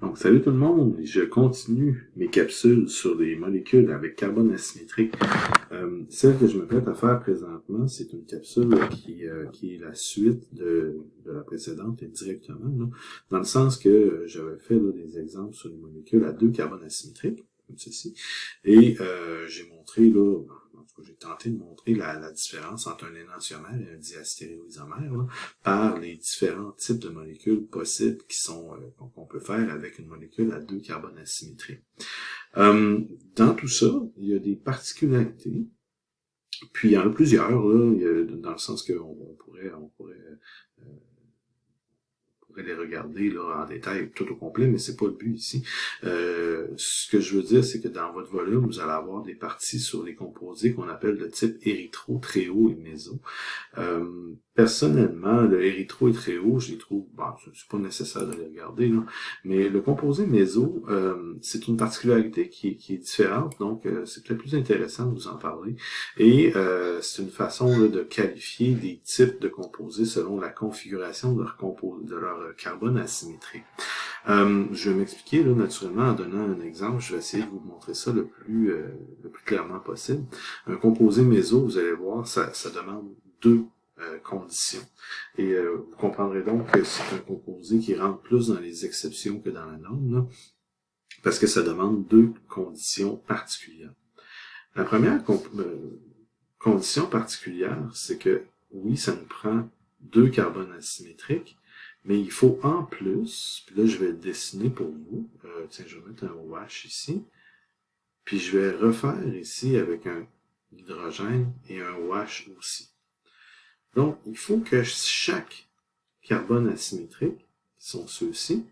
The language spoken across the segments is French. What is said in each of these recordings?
Donc, salut tout le monde, je continue mes capsules sur les molécules avec carbone asymétrique. Celle que je me prête à faire présentement, c'est une capsule qui est la suite de la précédente indirectement, là, dans le sens que j'avais fait là, des exemples sur les molécules à deux carbones asymétriques, comme ceci, et j'ai montré là, en tout cas, j'ai tenté de montrer la différence entre un énantiomère et un diastéréoisomère là, par les différents types de molécules possibles qui sont qu'on peut faire avec une molécule à deux carbones asymétriques. Dans tout ça, il y a des particularités, puis il y en a plusieurs, là, dans le sens qu'on pourrait les regarder là, en détail tout au complet, mais c'est pas le but ici. Ce que je veux dire, c'est que dans votre volume, vous allez avoir des parties sur les composés qu'on appelle de type érythro, tréo et méso. Personnellement, le érythro et tréo, je les trouve, bon, c'est pas nécessaire de les regarder, là, mais le composé méso, c'est une particularité qui est différente, donc c'est peut-être plus intéressant de vous en parler. Et c'est une façon là, de qualifier des types de composés selon la configuration de leur carbone asymétrique. Je vais m'expliquer là naturellement en donnant un exemple. Je vais essayer de vous montrer ça le plus clairement possible. Un composé méso, vous allez voir, ça demande deux conditions. Et vous comprendrez donc que c'est un composé qui rentre plus dans les exceptions que dans la norme, là, parce que ça demande deux conditions particulières. La première condition particulière, c'est que oui, ça nous prend deux carbones asymétriques, mais il faut en plus, puis là je vais le dessiner pour vous, tiens, je vais mettre un OH ici, puis je vais refaire ici avec un hydrogène et un OH aussi. Donc, il faut que chaque carbone asymétrique, qui sont ceux-ci,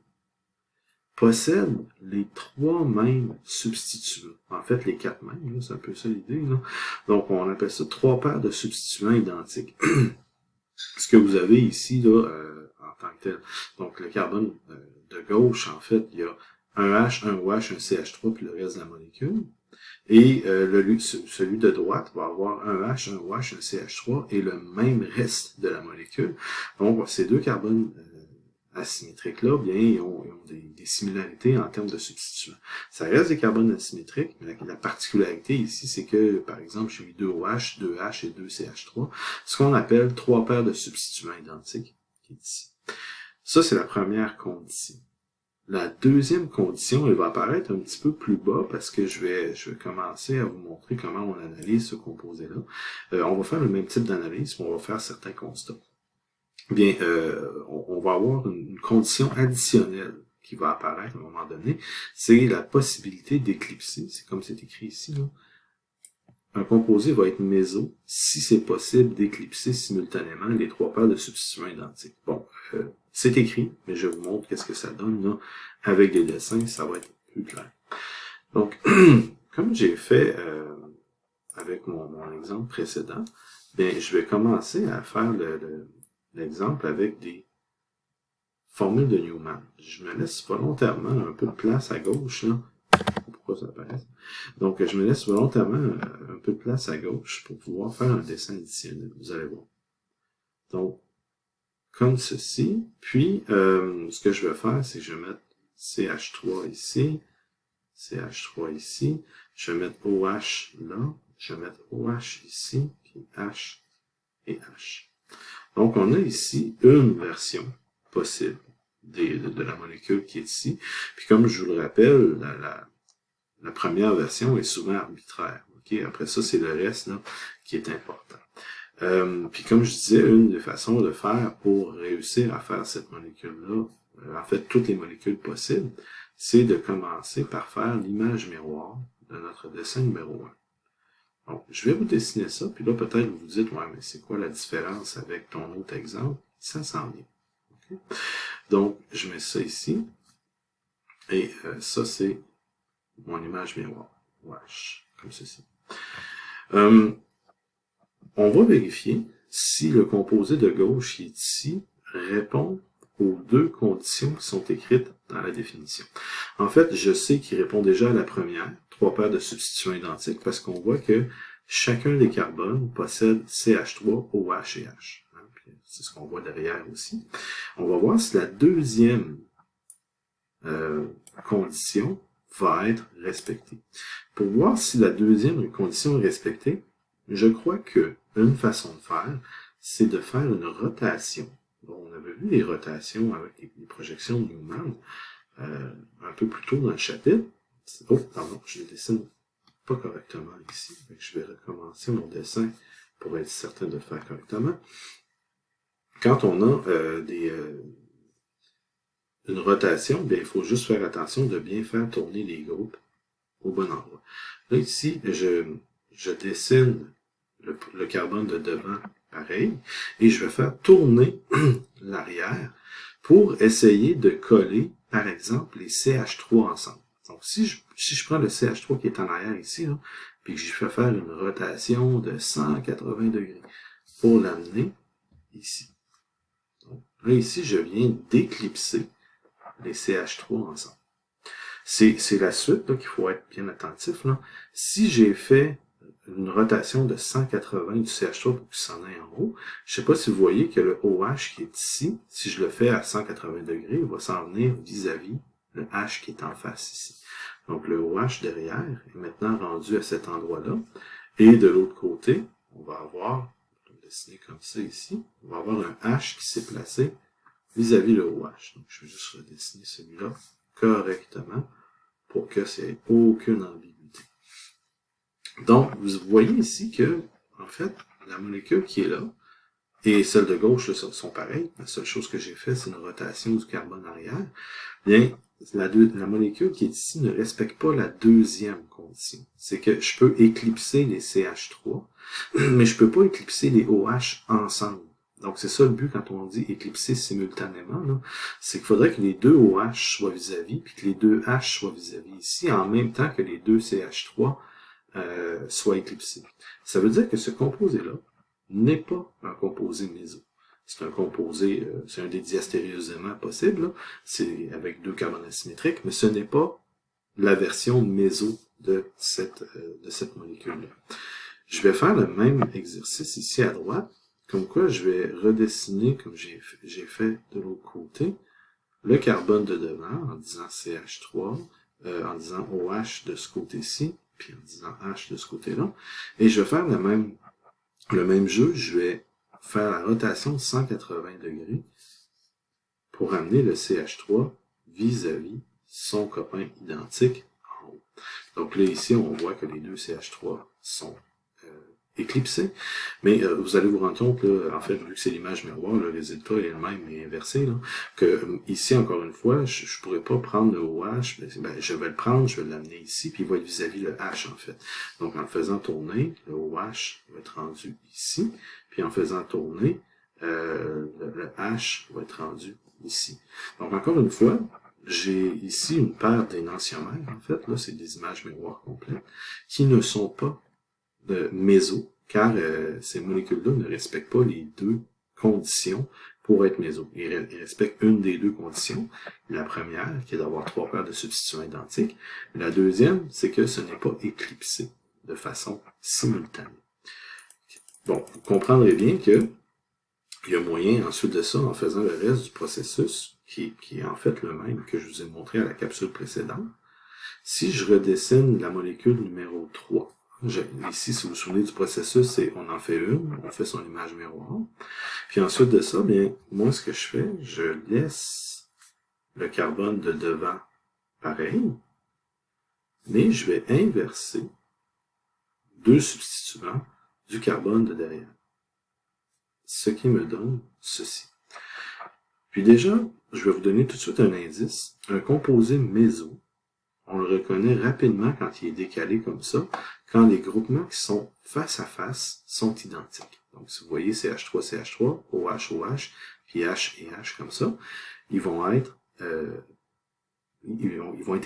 possède les trois mêmes substituants. En fait, les quatre mêmes, c'est un peu ça l'idée. Donc, on appelle ça trois paires de substituants identiques. Ce que vous avez ici, là, en tant que tel. Donc, le carbone de gauche, en fait, il y a un H, un OH, un CH3, puis le reste de la molécule. Et celui de droite va avoir un H, un OH, un CH3 et le même reste de la molécule. Donc, ces deux carbones asymétriques-là, bien, ils ont des similarités en termes de substituants. Ça reste des carbones asymétriques, mais la particularité ici, c'est que, par exemple, j'ai mis deux OH, deux H et deux CH3, ce qu'on appelle trois paires de substituants identiques, qui est ici. Ça, c'est la première condition. La deuxième condition, elle va apparaître un petit peu plus bas parce que je vais commencer à vous montrer comment on analyse ce composé-là. On va faire le même type d'analyse, mais on va faire certains constats. Bien, on va avoir une condition additionnelle qui va apparaître à un moment donné, c'est la possibilité d'éclipser, c'est comme c'est écrit ici, là. Un composé va être méso si c'est possible d'éclipser simultanément les trois paires de substituants identiques. Bon, c'est écrit, mais je vous montre qu'est-ce que ça donne là. Avec des dessins, ça va être plus clair. Donc, comme j'ai fait avec mon exemple précédent, bien, je vais commencer à faire l'exemple avec des formules de Newman. Je me laisse volontairement un peu de place à gauche, là. Pourquoi ça apparaît? Donc, je me laisse volontairement un peu de place à gauche pour pouvoir faire un dessin additionnel. Vous allez voir. Donc, comme ceci. Puis, ce que je vais faire, c'est que je vais mettre CH3 ici, CH3 ici. Je vais mettre OH là. Je vais mettre OH ici, puis H et H. Donc, on a ici une version possible de la molécule qui est ici. Puis, comme je vous le rappelle, la première version est souvent arbitraire. Okay? Après ça, c'est le reste là, qui est important. Puis comme je disais, une des façons de faire pour réussir à faire cette molécule-là, en fait toutes les molécules possibles, c'est de commencer par faire l'image miroir de notre dessin numéro 1. Donc, je vais vous dessiner ça, puis là peut-être vous vous dites, ouais, mais c'est quoi la différence avec ton autre exemple? Ça s'en vient. Okay? Donc, je mets ça ici, et ça c'est mon image miroir. Wesh, comme ceci. On va vérifier si le composé de gauche qui est ici répond aux deux conditions qui sont écrites dans la définition. En fait, je sais qu'il répond déjà à la première, trois paires de substituants identiques, parce qu'on voit que chacun des carbones possède CH3, OH et H. C'est ce qu'on voit derrière aussi. On va voir si la deuxième condition va être respectée. Pour voir si la deuxième condition est respectée, je crois que une façon de faire, c'est de faire une rotation. Bon, on avait vu les rotations avec les projections de Newman un peu plus tôt dans le chapitre. Oh, pardon, je le dessine pas correctement ici. Je vais recommencer mon dessin pour être certain de le faire correctement. Quand on a une rotation, bien, il faut juste faire attention de bien faire tourner les groupes au bon endroit. Là, ici, je dessine le carbone de devant pareil, et je vais faire tourner l'arrière pour essayer de coller, par exemple, les CH3 ensemble. Donc, si je prends le CH3 qui est en arrière ici, là, puis que je fais faire une rotation de 180 degrés pour l'amener ici. Donc, là, ici, je viens d'éclipser les CH3 ensemble. C'est la suite qu'il faut être bien attentif. Là. Si j'ai fait une rotation de 180 du CH3 pour qu'il s'en aille en haut, je ne sais pas si vous voyez que le OH qui est ici, si je le fais à 180 degrés, il va s'en venir vis-à-vis le H qui est en face ici. Donc le OH derrière est maintenant rendu à cet endroit-là. Et de l'autre côté, on va avoir, je vais le dessiner comme ça ici, on va avoir un H qui s'est placé vis-à-vis le OH. Donc je vais juste redessiner celui-là correctement pour que ça ait aucune ambiguïté. Donc, vous voyez ici que, en fait, la molécule qui est là et celle de gauche là, sont pareilles. La seule chose que j'ai fait, c'est une rotation du carbone arrière. Bien, la molécule qui est ici ne respecte pas la deuxième condition. C'est que je peux éclipser les CH3, mais je peux pas éclipser les OH ensemble. Donc, c'est ça le but quand on dit éclipser simultanément, c'est qu'il faudrait que les deux OH soient vis-à-vis, puis que les deux H soient vis-à-vis ici, en même temps que les deux CH3 soient éclipsés. Ça veut dire que ce composé-là n'est pas un composé méso. C'est un composé, c'est un des diastéréoséments possibles, c'est avec deux carbones asymétriques, mais ce n'est pas la version méso de cette molécule-là. Je vais faire le même exercice ici à droite, comme quoi je vais redessiner, comme j'ai fait de l'autre côté, le carbone de devant, en disant CH3, en disant OH de ce côté-ci, puis en disant H de ce côté-là. Et je vais faire le même jeu, je vais faire la rotation de 180 degrés pour amener le CH3 vis-à-vis son copain identique en haut. Donc là, ici, on voit que les deux CH3 sont éclipsé, mais vous allez vous rendre compte, là, en fait, vu que c'est l'image miroir, le résultat est le même et inversé, là, que ici, encore une fois, je ne pourrais pas prendre le OH, ben, je vais le prendre, je vais l'amener ici, puis il va être vis-à-vis le H, en fait. Donc, en le faisant tourner, le OH va être rendu ici, puis en faisant tourner, le H va être rendu ici. Donc, encore une fois, j'ai ici une paire d'énantiomères, en fait, là, c'est des images miroirs complètes, qui ne sont pas de méso, car ces molécules-là ne respectent pas les deux conditions pour être méso. Ils respectent une des deux conditions. La première, qui est d'avoir trois paires de substituants identiques. La deuxième, c'est que ce n'est pas éclipsé de façon simultanée. Bon, vous comprendrez bien que il y a moyen, ensuite de ça, en faisant le reste du processus, qui est en fait le même que je vous ai montré à la capsule précédente, si je redessine la molécule numéro 3, ici, si vous vous souvenez du processus, c'est on en fait une, on fait son image miroir. Puis ensuite de ça, bien, moi, ce que je fais, je laisse le carbone de devant pareil, mais je vais inverser deux substituants du carbone de derrière. Ce qui me donne ceci. Puis déjà, je vais vous donner tout de suite un indice. Un composé méso, on le reconnaît rapidement quand il est décalé comme ça, quand les groupements qui sont face à face sont identiques. Donc, si vous voyez CH3, CH3, OH, OH, puis H et H comme ça, ils vont être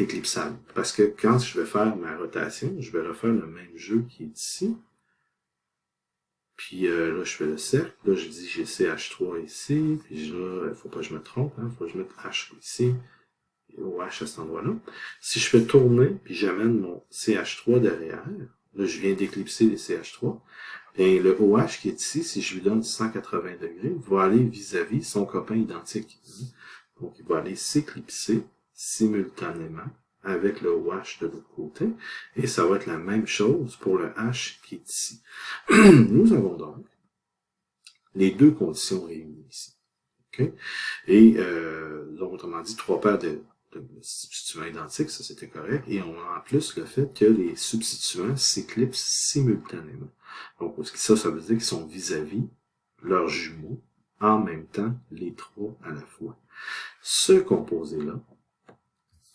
éclipsables. Parce que quand je vais faire ma rotation, je vais refaire le même jeu qui est ici. Puis là, je fais le cercle. Là, je dis j'ai CH3 ici. Puis là, il ne faut pas que je me trompe. Il faut que je mette H ici. OH à cet endroit-là. Si je fais tourner, puis j'amène mon CH3 derrière, là, je viens d'éclipser les CH3, bien, le OH qui est ici, si je lui donne 180 degrés, va aller vis-à-vis son copain identique. Donc, il va aller s'éclipser simultanément avec le OH de l'autre côté, et ça va être la même chose pour le H qui est ici. Nous avons donc les deux conditions réunies ici. Okay? Et donc, autrement dit, trois paires de substituants identiques, ça c'était correct, et on a en plus le fait que les substituants s'éclipsent simultanément. Donc, ça veut dire qu'ils sont vis-à-vis leurs jumeaux, en même temps, les trois à la fois. Ce composé-là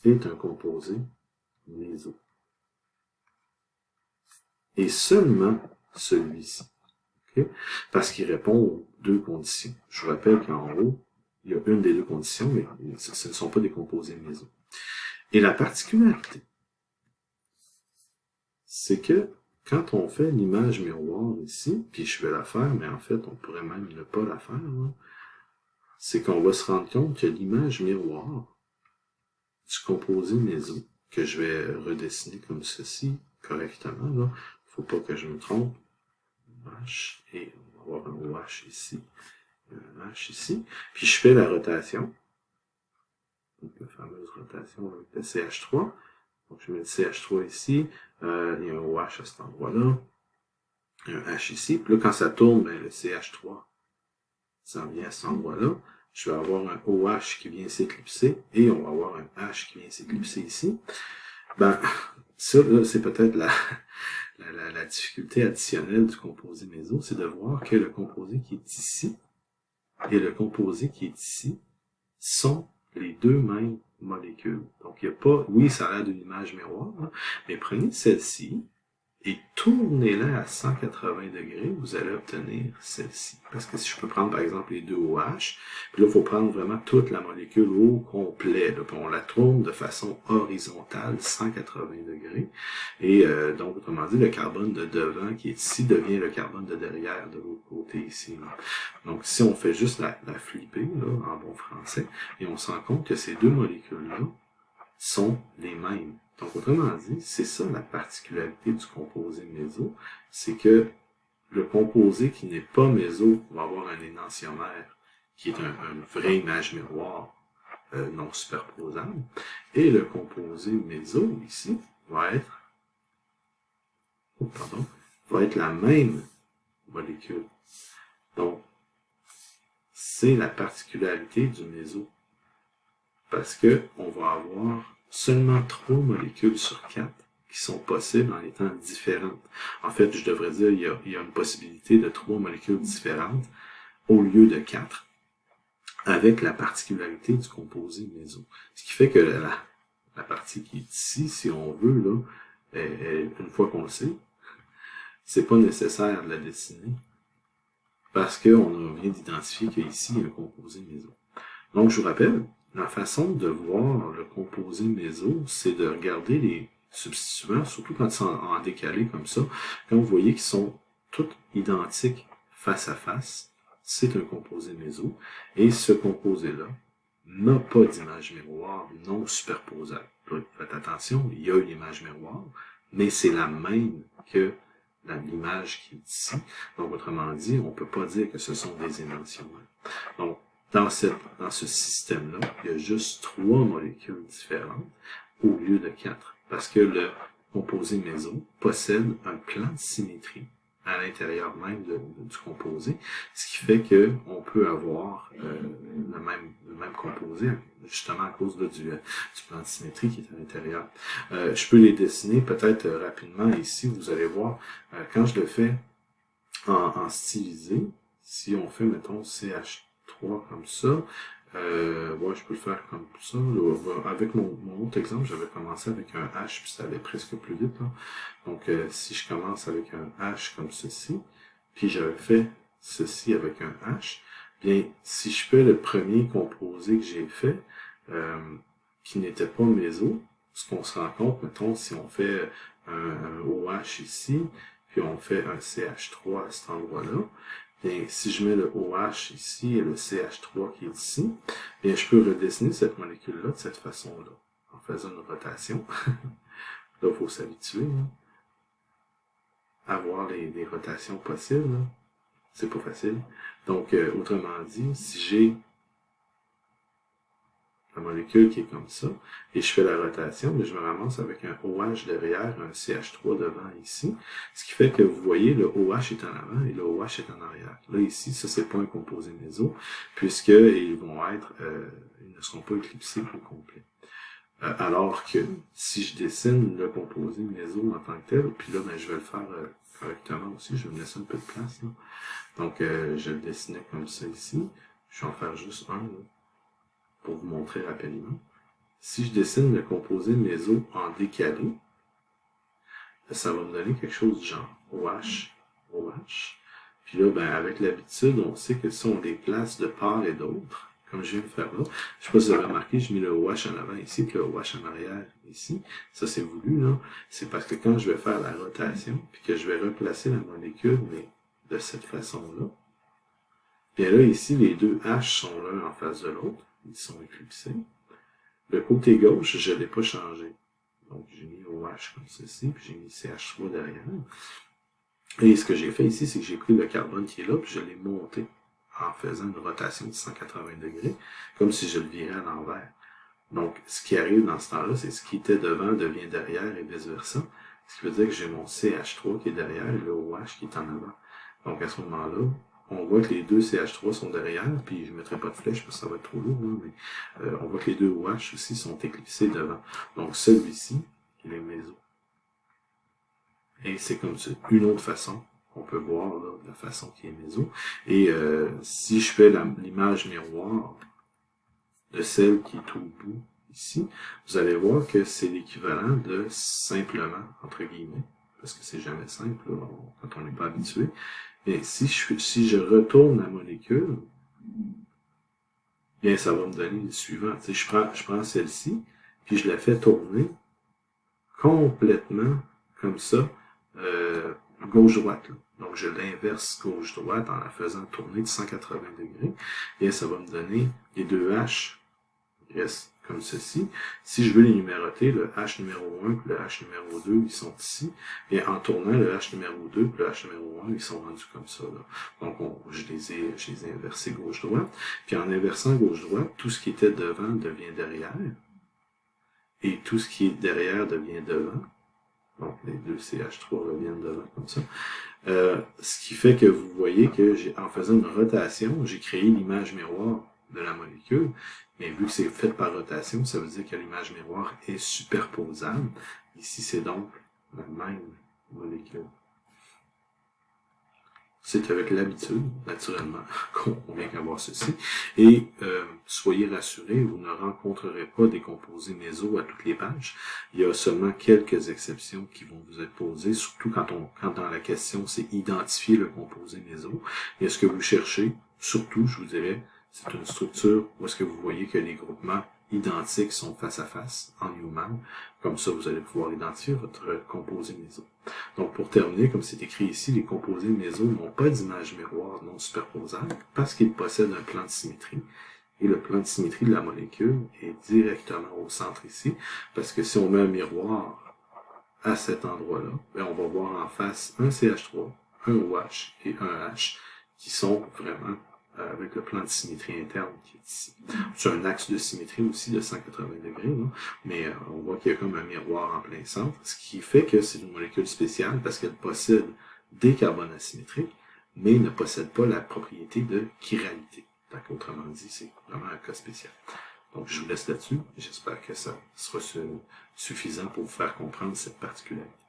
est un composé méso. Et seulement celui-ci. Okay? Parce qu'il répond aux deux conditions. Je vous rappelle qu'en haut, il y a une des deux conditions, mais ce ne sont pas des composés méso. Et la particularité, c'est que quand on fait l'image miroir ici, puis je vais la faire, mais en fait, on pourrait même ne pas la faire, c'est qu'on va se rendre compte que l'image miroir du composé méso, que je vais redessiner comme ceci correctement, là, faut pas que je me trompe, H, et on va avoir un OH ici, un H ici, puis je fais la rotation, donc la fameuse rotation avec le CH3, donc je mets le CH3 ici, il y a un OH à cet endroit-là, un H ici, puis là quand ça tourne, ben, le CH3 s'en vient à cet endroit-là, je vais avoir un OH qui vient s'éclipser, et on va avoir un H qui vient s'éclipser ici. Ben, ça, là, c'est peut-être la difficulté additionnelle du composé méso, c'est de voir que le composé qui est ici et le composé qui est ici sont les deux mêmes molécules. Donc, il n'y a pas, oui, ça a l'air d'une image miroir, hein, mais prenez celle-ci et tournez-la à 180 degrés, vous allez obtenir celle-ci. Parce que si je peux prendre, par exemple, les deux OH, puis là, il faut prendre vraiment toute la molécule au complet, là, puis on la tourne de façon horizontale, 180 degrés, et donc, autrement dit, le carbone de devant qui est ici devient le carbone de derrière, de l'autre côté ici. Là. Donc, si on fait juste la flipper, là, en bon français, et on se rend compte que ces deux molécules-là sont les mêmes. Donc, autrement dit, c'est ça la particularité du composé méso, c'est que le composé qui n'est pas méso va avoir un énantiomère, qui est une vraie image miroir non superposable, et le composé méso, ici, va être la même molécule. Donc, c'est la particularité du méso, parce que on va avoir seulement 3 molécules sur 4 qui sont possibles en étant différentes. En fait, je devrais dire il y a une possibilité de 3 molécules différentes au lieu de 4, avec la particularité du composé méso. Ce qui fait que la partie qui est ici, si on veut, là, une fois qu'on le sait, c'est pas nécessaire de la dessiner, parce qu'on vient d'identifier qu'ici, il y a un composé méso. Donc, je vous rappelle, la façon de voir le composé méso, c'est de regarder les substituants, surtout quand ils sont en décalé comme ça. Quand vous voyez qu'ils sont tous identiques face à face, c'est un composé méso. Et ce composé-là n'a pas d'image miroir non superposable. Faites attention, il y a une image miroir, mais c'est la même que l'image qui est ici. Donc, autrement dit, on ne peut pas dire que ce sont des énantiomères. Donc, dans ce système-là, il y a juste 3 molécules différentes au lieu de 4. Parce que le composé méso possède un plan de symétrie à l'intérieur même du composé, ce qui fait qu'on peut avoir le même composé, justement à cause là, du plan de symétrie qui est à l'intérieur. Je peux les dessiner peut-être rapidement ici, vous allez voir, quand je le fais en stylisé, si on fait, mettons, CH3 comme ça, ouais, je peux le faire comme ça. Là. Avec mon autre exemple, j'avais commencé avec un H, puis ça allait presque plus vite. Là. Donc, si je commence avec un H comme ceci, puis j'avais fait ceci avec un H, bien, si je fais le premier composé que j'ai fait, qui n'était pas méso, ce qu'on se rend compte, mettons, si on fait un OH ici, puis on fait un CH3 à cet endroit-là, bien, si je mets le OH ici et le CH3 qui est ici, bien, je peux redessiner cette molécule-là de cette façon-là, en faisant une rotation. Là, il faut s'habituer à voir les rotations possibles. Là. C'est pas facile. Donc, autrement dit, si j'ai la molécule qui est comme ça, et je fais la rotation, mais je me ramasse avec un OH derrière, un CH3 devant ici, ce qui fait que vous voyez, le OH est en avant et le OH est en arrière. Là, ici, ça, c'est pas un composé méso, puisqu'ils vont être, ils ne seront pas éclipsés au complet. Alors que, si je dessine le composé méso en tant que tel, puis là, ben, je vais le faire correctement aussi, je vais me laisser un peu de place, là. Donc, je le dessinais comme ça ici, je vais en faire juste un, là, pour vous montrer rapidement. Si je dessine le composé méso en décalé, ça va me donner quelque chose du genre OH, OH. Puis là, ben, avec l'habitude, on sait que si on les place de part et d'autre, comme je viens de faire là, je sais pas si vous avez remarqué, j'ai mis le OH en avant ici, puis le OH en arrière ici. Ça, c'est voulu, là. C'est parce que quand je vais faire la rotation, puis que je vais replacer la molécule, mais de cette façon-là, bien là, ici, les deux H sont l'un en face de l'autre. Ils sont éclipsés. Le côté gauche, je ne l'ai pas changé. Donc, j'ai mis OH comme ceci, puis j'ai mis CH3 derrière. Et ce que j'ai fait ici, c'est que j'ai pris le carbone qui est là, puis je l'ai monté en faisant une rotation de 180 degrés, comme si je le virais à l'envers. Donc, ce qui arrive dans ce temps-là, c'est ce qui était devant devient derrière et vice-versa. Ce qui veut dire que j'ai mon CH3 qui est derrière et le OH qui est en avant. Donc, à ce moment-là, on voit que les deux CH3 sont derrière, puis je ne mettrai pas de flèche parce que ça va être trop lourd, hein, mais on voit que les deux OH aussi sont éclipsés devant. Donc, celui-ci, il est méso. Et c'est comme ça, une autre façon qu'on peut voir là, la façon qui est méso. Et si je fais l'image miroir de celle qui est au bout ici, vous allez voir que c'est l'équivalent de simplement, entre guillemets, parce que c'est jamais simple là, quand on n'est pas habitué. Mais si je retourne la molécule, bien ça va me donner le suivant. Tu sais, je prends celle-ci, puis je la fais tourner complètement comme ça, gauche-droite. Donc je l'inverse gauche-droite en la faisant tourner de 180 degrés. Bien ça va me donner les deux H restent comme ceci. Si je veux les numéroter, le H numéro 1 et le H numéro 2, ils sont ici. Et en tournant le H numéro 2 et le H numéro 1, ils sont rendus comme ça. Là. Donc, je les ai inversés gauche-droite. Puis en inversant gauche-droite, tout ce qui était devant devient derrière. Et tout ce qui est derrière devient devant. Donc, les deux CH3 reviennent devant comme ça. Ce qui fait que vous voyez que en faisant une rotation, j'ai créé l'image miroir de la molécule, mais vu que c'est fait par rotation, ça veut dire que l'image miroir est superposable. Ici, c'est donc la même molécule. C'est avec l'habitude, naturellement, qu'on vient qu'avoir ceci. Et soyez rassurés, vous ne rencontrerez pas des composés méso à toutes les pages. Il y a seulement quelques exceptions qui vont vous être posées, surtout quand dans la question, c'est identifier le composé méso. Et ce que vous cherchez, surtout, je vous dirais, c'est une structure où est-ce que vous voyez que les groupements identiques sont face à face en Newman. Comme ça, vous allez pouvoir identifier votre composé méso. Donc, pour terminer, comme c'est écrit ici, les composés méso n'ont pas d'image miroir non superposable parce qu'ils possèdent un plan de symétrie. Et le plan de symétrie de la molécule est directement au centre ici, parce que si on met un miroir à cet endroit-là, ben on va voir en face un CH3, un OH et un H qui sont vraiment avec le plan de symétrie interne qui est ici. C'est un axe de symétrie aussi de 180 degrés, là, mais on voit qu'il y a comme un miroir en plein centre, ce qui fait que c'est une molécule spéciale parce qu'elle possède des carbones asymétriques, mais ne possède pas la propriété de chiralité. Donc, autrement dit, c'est vraiment un cas spécial. Donc, je vous laisse là-dessus et j'espère que ça sera suffisant pour vous faire comprendre cette particularité.